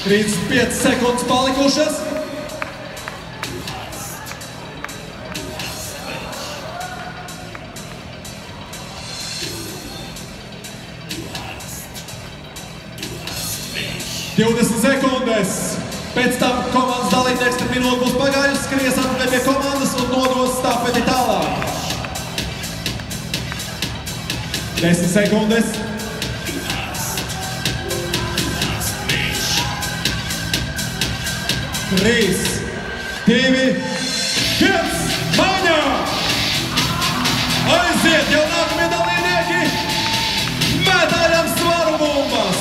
35 sekundes palikušas. Sekundes. Pēc tam komandas dalībnieks, kad minūte būs pagājusi, skries atpakaļ pie komandas un nodos stafeti tālāk. 10 sekundes. Trīs, 2, 1, maiņā! Aiziet jau nākamie dalībnieki! Mētājam svaru bumbas!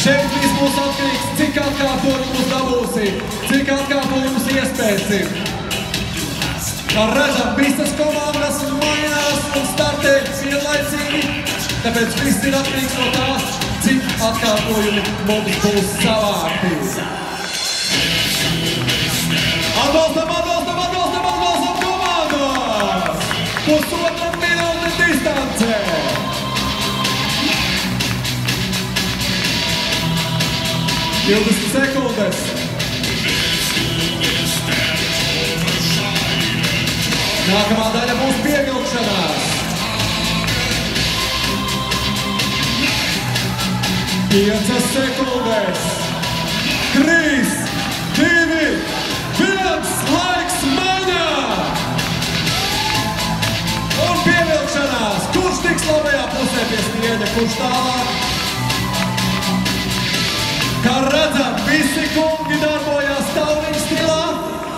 Šeit viss būs atkarīgs, cik atkārtojumus dabūsi, cik atkārtojumus iespēsim. Kā redzam, visas komandas mainās un startē vienlaicīgi, tāpēc viss ir atkarīgs no tā, cik atkārtojumi mums būs savākti. Atbalstam komandas! Pusotra minūte distancē! Divdesmit sekundes. Nākamā daļa būs pievilkšanās. 5 sekundes. 3, 2, 1, laiks maiņā! Un pievilkšanās. Kurš tiks labajā pusē pie snieģa, kurš tālāk? Kā redzam, visi kungi darbojās tauriņu stilā,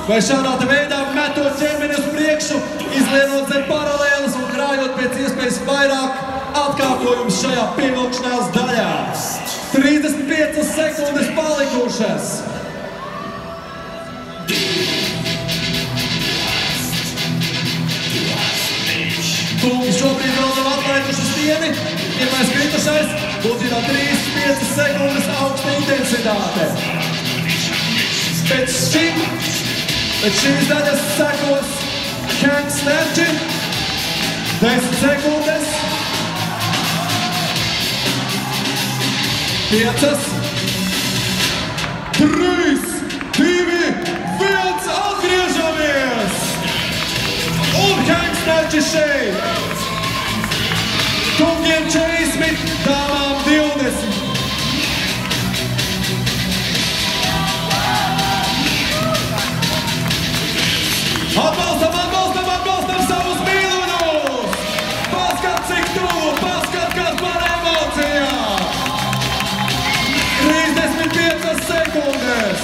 vai šādā veidā metot ķermeni uz priekšu, izlienot zem paralēlas un krājot pēc iespējas vairāk atkārtojumus šajā pievilkšanās daļā. 35 sekundes palikušas. Kungi šobrīd vēl nav atlaiduši stieni. Pirmais kritušais būs jau 35 sekundes augsta intensitāte. Pēc šīs daļas sekos hang snatchi. 10 sekundes. 5, 3, 2, 1, atgriežamies! Un hang snatchi šeit! Kungiem 40, dāmām 20. Atbalstam savus mīluļus! Paskat, cik tuvu, paskat, kas par emocijām! 35 sekundes!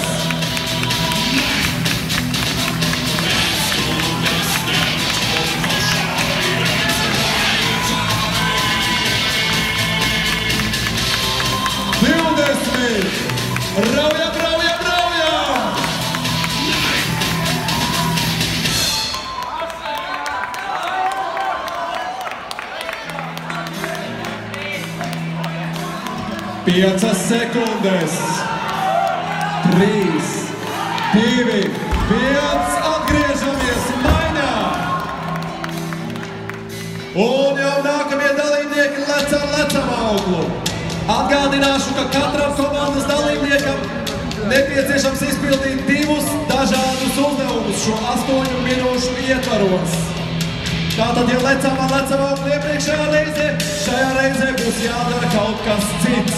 Raujam! Piecas sekundes. 3, 2, 1, atgriežamies maiņā. Un jau nākamie dalībnieki lecam auglu. Atgādināšu, ka katram komandas dalībniekam nepieciešams izpildīt 2 dažādus uzdevumus šo 8 minūšu ietvaros. Tātad, ja lecam auglu iepriekšējā reizē, šajā reizē būs jādara kaut kas cits.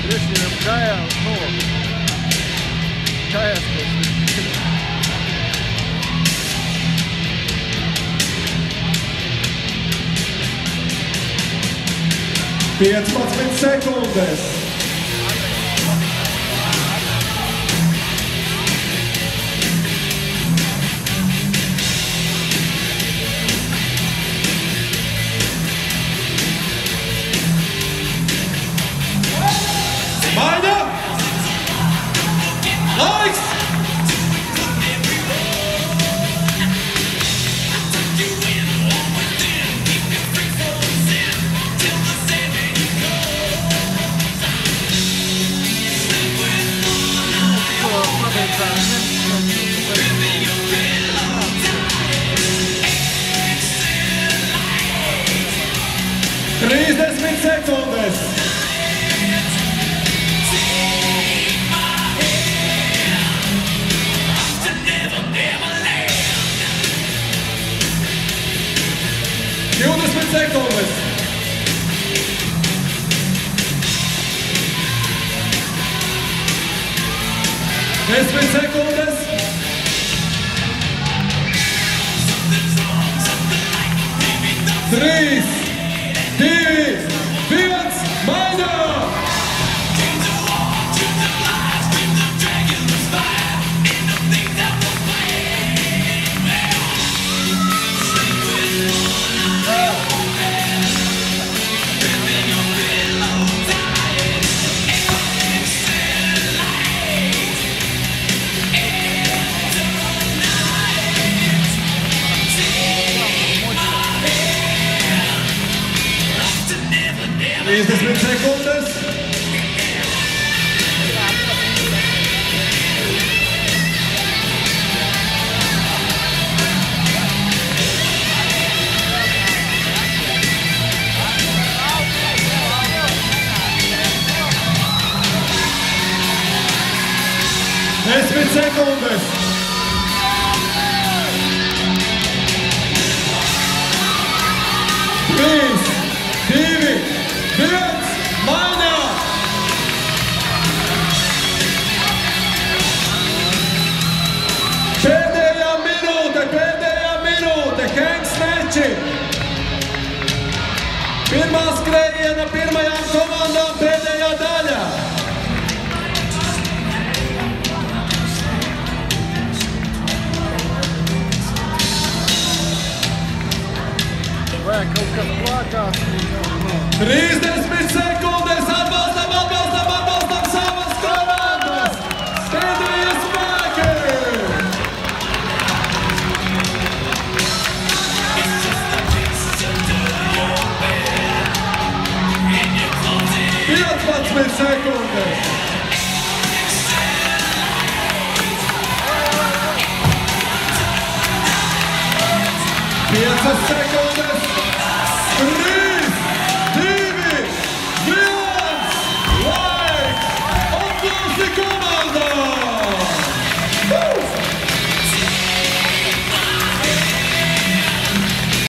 Krišņiem kājās, kājās. 15 sekundes. Maiņa! Laiks! 30 sekundes. Sekundes. 10 sekundes. 3, 2, 1, maina! Is this with sekundes? Mit sekundes. 3, 2, 1, maina! Pēdējā minūte, Henks Neči. Pirmā skrējiena pirmajām komandām pēdējā daļā. Vai kaut kas plākās? 30 sekundes atbalstam savas komandas! Pēdējie spēki! Piecpadsmit sekundes!